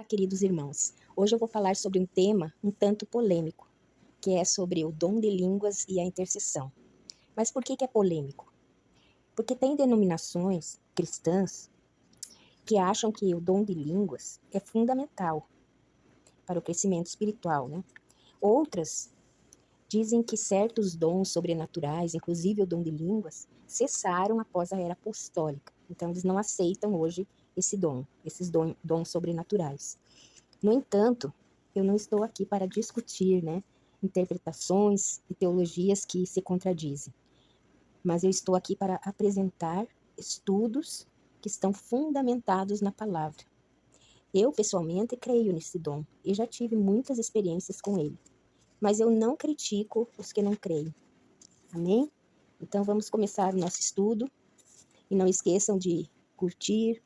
Queridos irmãos, hoje eu vou falar sobre um tema um tanto polêmico, que é sobre o dom de línguas e a intercessão. Mas por que é polêmico? Porque tem denominações cristãs que acham que o dom de línguas é fundamental para o crescimento espiritual, né? Outras dizem que certos dons sobrenaturais, inclusive o dom de línguas, cessaram após a era apostólica. Então eles não aceitam hoje esses dons sobrenaturais. No entanto, eu não estou aqui para discutir, interpretações e teologias que se contradizem, mas eu estou aqui para apresentar estudos que estão fundamentados na palavra. Eu, pessoalmente, creio nesse dom e já tive muitas experiências com ele, mas eu não critico os que não creem. Amém? Então vamos começar o nosso estudo e não esqueçam de curtir,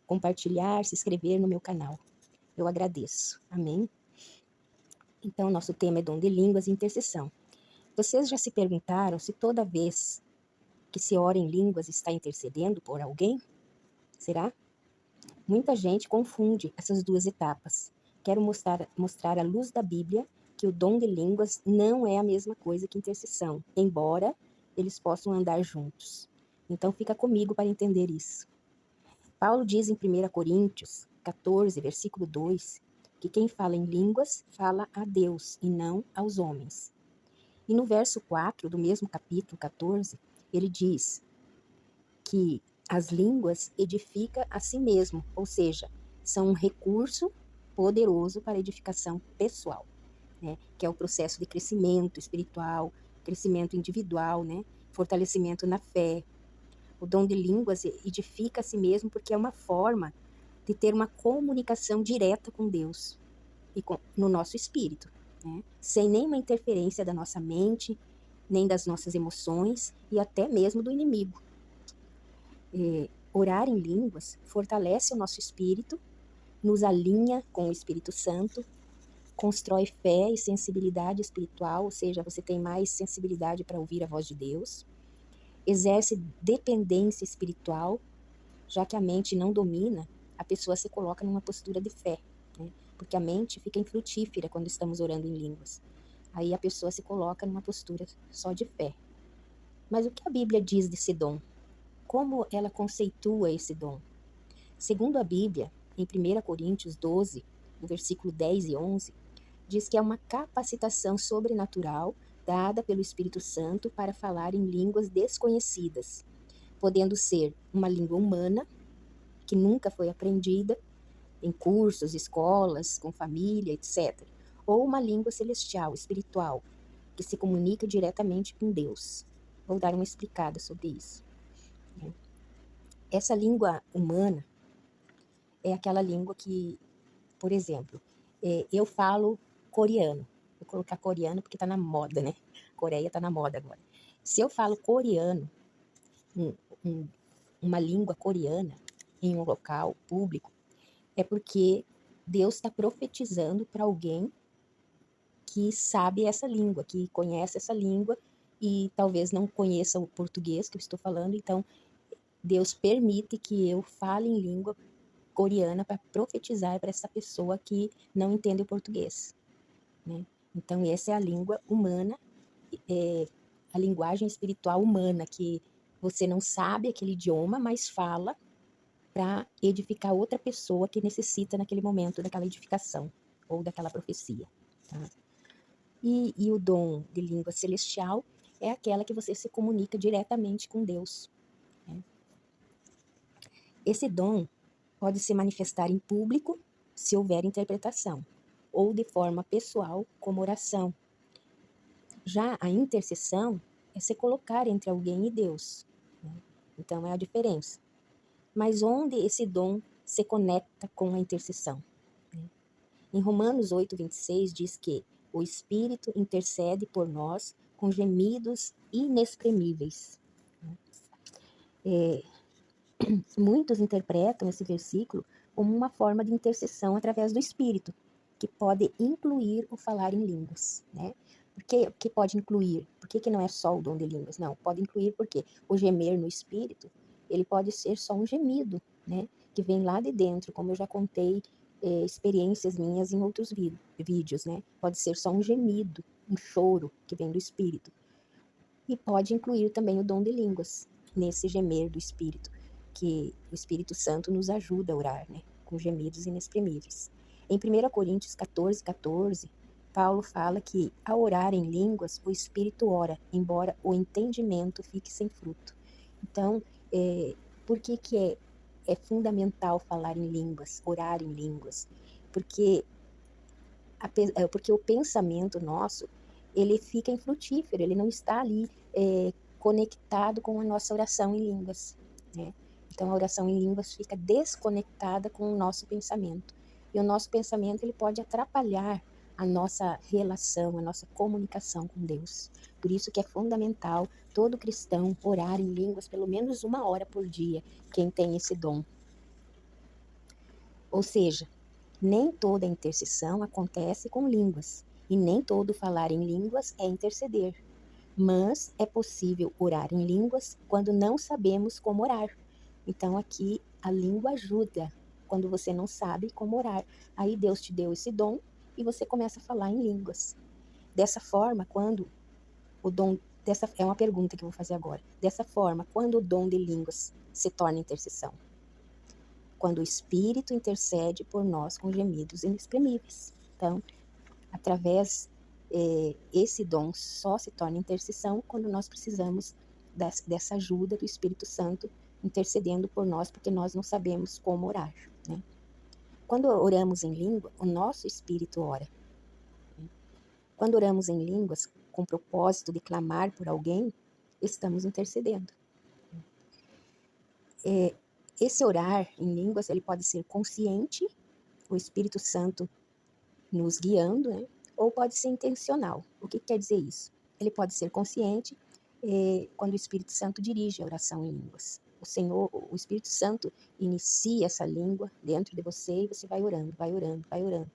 compartilhar, se inscrever no meu canal. Eu agradeço. Amém? Então, nosso tema é dom de línguas e intercessão. Vocês já se perguntaram se toda vez que se ora em línguas está intercedendo por alguém? Será? Muita gente confunde essas duas etapas. Quero mostrar à luz da Bíblia que o dom de línguas não é a mesma coisa que intercessão, embora eles possam andar juntos. Então, fica comigo para entender isso. Paulo diz em 1 Coríntios 14, versículo 2, que quem fala em línguas fala a Deus e não aos homens. E no verso 4 do mesmo capítulo 14, ele diz que as línguas edificam a si mesmo, ou seja, são um recurso poderoso para a edificação pessoal, que é o processo de crescimento espiritual, crescimento individual, fortalecimento na fé. O dom de línguas edifica a si mesmo porque é uma forma de ter uma comunicação direta com Deus e no nosso espírito, sem nenhuma interferência da nossa mente, nem das nossas emoções e até mesmo do inimigo. Orar em línguas fortalece o nosso espírito, nos alinha com o Espírito Santo, constrói fé e sensibilidade espiritual, ou seja, você tem mais sensibilidade para ouvir a voz de Deus, exerce dependência espiritual, já que a mente não domina, a pessoa se coloca numa postura de fé, porque a mente fica infrutífera quando estamos orando em línguas. Aí a pessoa se coloca numa postura só de fé. Mas o que a Bíblia diz desse dom? Como ela conceitua esse dom? Segundo a Bíblia, em 1 Coríntios 12, no versículo 10 e 11, diz que é uma capacitação sobrenatural dada pelo Espírito Santo para falar em línguas desconhecidas, podendo ser uma língua humana, que nunca foi aprendida, em cursos, escolas, com família, etc. Ou uma língua celestial, espiritual, que se comunica diretamente com Deus. Vou dar uma explicada sobre isso. Essa língua humana é aquela língua que, por exemplo, eu falo coreano. Vou colocar coreano porque está na moda, né? Coreia está na moda agora. Se eu falo coreano, uma língua coreana, em um local público, é porque Deus está profetizando para alguém que sabe essa língua, que conhece essa língua e talvez não conheça o português que eu estou falando, então Deus permite que eu fale em língua coreana para profetizar para essa pessoa que não entende o português, Então essa é a língua humana, a linguagem espiritual humana, que você não sabe aquele idioma, mas fala para edificar outra pessoa que necessita naquele momento daquela edificação ou daquela profecia. Tá? E o dom de língua celestial é aquela que você se comunica diretamente com Deus. Esse dom pode se manifestar em público, se houver interpretação, ou de forma pessoal, como oração. Já a intercessão é se colocar entre alguém e Deus. Então é a diferença. Mas onde esse dom se conecta com a intercessão? Em Romanos 8:26 diz que o Espírito intercede por nós com gemidos inexprimíveis. Muitos interpretam esse versículo como uma forma de intercessão através do Espírito, que pode incluir o falar em línguas, Por que pode incluir? Por que não é só o dom de línguas? Não, pode incluir porque o gemer no Espírito, ele pode ser só um gemido, que vem lá de dentro, como eu já contei experiências minhas em outros vídeos, né? Pode ser só um gemido, um choro que vem do Espírito. E pode incluir também o dom de línguas, nesse gemer do Espírito, que o Espírito Santo nos ajuda a orar, né? Com gemidos inexprimíveis. Em 1 Coríntios 14:14, Paulo fala que, ao orar em línguas, o Espírito ora, embora o entendimento fique sem fruto. Então, por que é fundamental falar em línguas, orar em línguas? Porque o pensamento nosso, ele fica infrutífero, ele não está ali conectado com a nossa oração em línguas, né? Então, a oração em línguas fica desconectada com o nosso pensamento. E o nosso pensamento, ele pode atrapalhar a nossa relação, a nossa comunicação com Deus. Por isso que é fundamental todo cristão orar em línguas pelo menos 1 hora por dia, quem tem esse dom. Ou seja, nem toda intercessão acontece com línguas, e nem todo falar em línguas é interceder. Mas é possível orar em línguas quando não sabemos como orar. Então aqui a língua ajuda quando você não sabe como orar. Aí Deus te deu esse dom e você começa a falar em línguas. Dessa forma, quando o dom... é uma pergunta que eu vou fazer agora. Dessa forma, quando o dom de línguas se torna intercessão? Quando o Espírito intercede por nós com gemidos inexprimíveis. Então, através esse dom só se torna intercessão quando nós precisamos dessa ajuda do Espírito Santo intercedendo por nós, porque nós não sabemos como orar, né? Quando oramos em língua, o nosso espírito ora. Quando oramos em línguas com o propósito de clamar por alguém, estamos intercedendo. Esse orar em línguas, ele pode ser consciente, o Espírito Santo nos guiando, né? Ou pode ser intencional. O que quer dizer isso? Ele pode ser consciente quando o Espírito Santo dirige a oração em línguas. O Espírito Santo inicia essa língua dentro de você e você vai orando, vai orando, vai orando.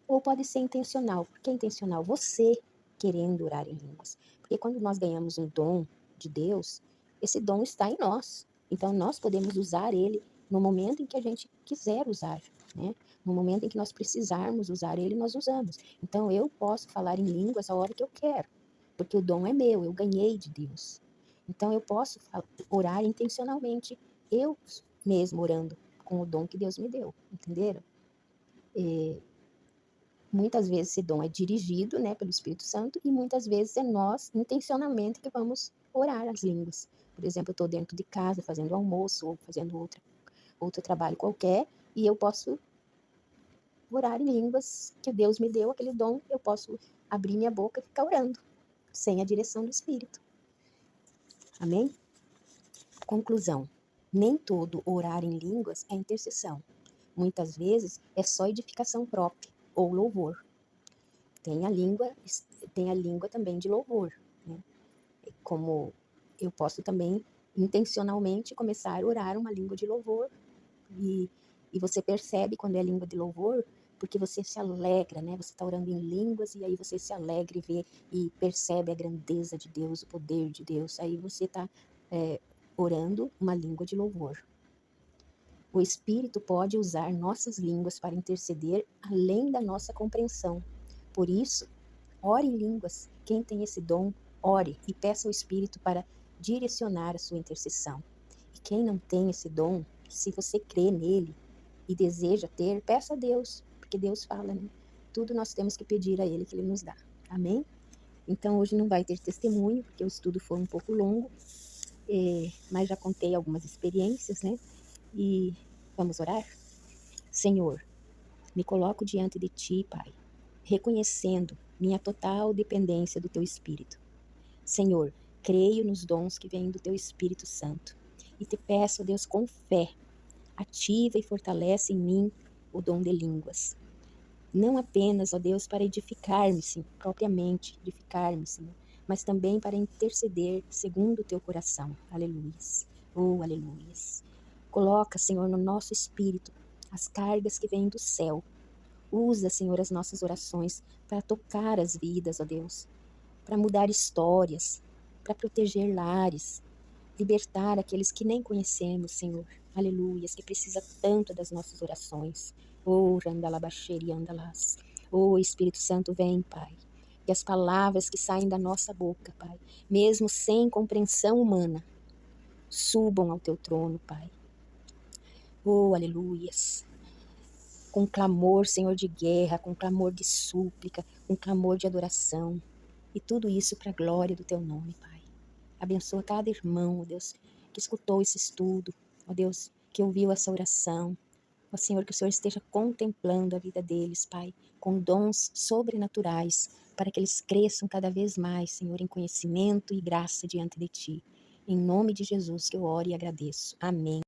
Ou pode ser intencional. Por que intencional? Você querendo orar em línguas. Porque quando nós ganhamos um dom de Deus, esse dom está em nós. Então nós podemos usar ele no momento em que a gente quiser usar, né? No momento em que nós precisarmos usar ele, nós usamos. Então eu posso falar em línguas a hora que eu quero, porque o dom é meu, eu ganhei de Deus. Então eu posso orar intencionalmente, eu mesmo orando com o dom que Deus me deu, entenderam? Muitas vezes esse dom é dirigido, né, pelo Espírito Santo, e muitas vezes é nós, intencionalmente, que vamos orar as línguas. Por exemplo, eu estou dentro de casa fazendo almoço ou fazendo outro trabalho qualquer, e eu posso orar em línguas que Deus me deu, aquele dom, eu posso abrir minha boca e ficar orando, sem a direção do Espírito. Amém? Conclusão. Nem todo orar em línguas é intercessão. Muitas vezes é só edificação própria ou louvor. Tem a língua também de louvor, né? Como eu posso também intencionalmente começar a orar uma língua de louvor e você percebe quando é língua de louvor, porque você se alegra, né? Você está orando em línguas e aí você se alegra e vê e percebe a grandeza de Deus, o poder de Deus. Aí você está orando uma língua de louvor. O Espírito pode usar nossas línguas para interceder além da nossa compreensão. Por isso, ore em línguas. Quem tem esse dom, ore e peça ao Espírito para direcionar a sua intercessão. E quem não tem esse dom, se você crê nele e deseja ter, peça a Deus, porque Deus fala, né? Tudo nós temos que pedir a Ele que Ele nos dá. Amém? Então hoje não vai ter testemunho, porque o estudo foi um pouco longo, mas já contei algumas experiências, né? E vamos orar? Senhor, me coloco diante de Ti, Pai, reconhecendo minha total dependência do Teu Espírito. Senhor, creio nos dons que vêm do Teu Espírito Santo e te peço, Deus, com fé, ativa e fortalece em mim o dom de línguas. Não apenas, ó Deus, para edificar-me, sim, propriamente, edificar-me, Senhor, mas também para interceder segundo o Teu coração. Aleluias. Oh, aleluias. Coloca, Senhor, no nosso espírito as cargas que vêm do céu. Usa, Senhor, as nossas orações para tocar as vidas, ó Deus, para mudar histórias, para proteger lares, libertar aqueles que nem conhecemos, Senhor. Aleluias, que precisa tanto das nossas orações. Oh, randalabaxeri andalas. Oh, Espírito Santo, vem, Pai. Que as palavras que saem da nossa boca, Pai, mesmo sem compreensão humana, subam ao teu trono, Pai. Oh, aleluias. Com clamor, Senhor, de guerra, com clamor de súplica, com clamor de adoração. E tudo isso para a glória do teu nome, Pai. Abençoa cada irmão, ó Deus, que escutou esse estudo, ó Deus, que ouviu essa oração. Ó Senhor, que o Senhor esteja contemplando a vida deles, Pai, com dons sobrenaturais, para que eles cresçam cada vez mais, Senhor, em conhecimento e graça diante de Ti. Em nome de Jesus que eu oro e agradeço. Amém.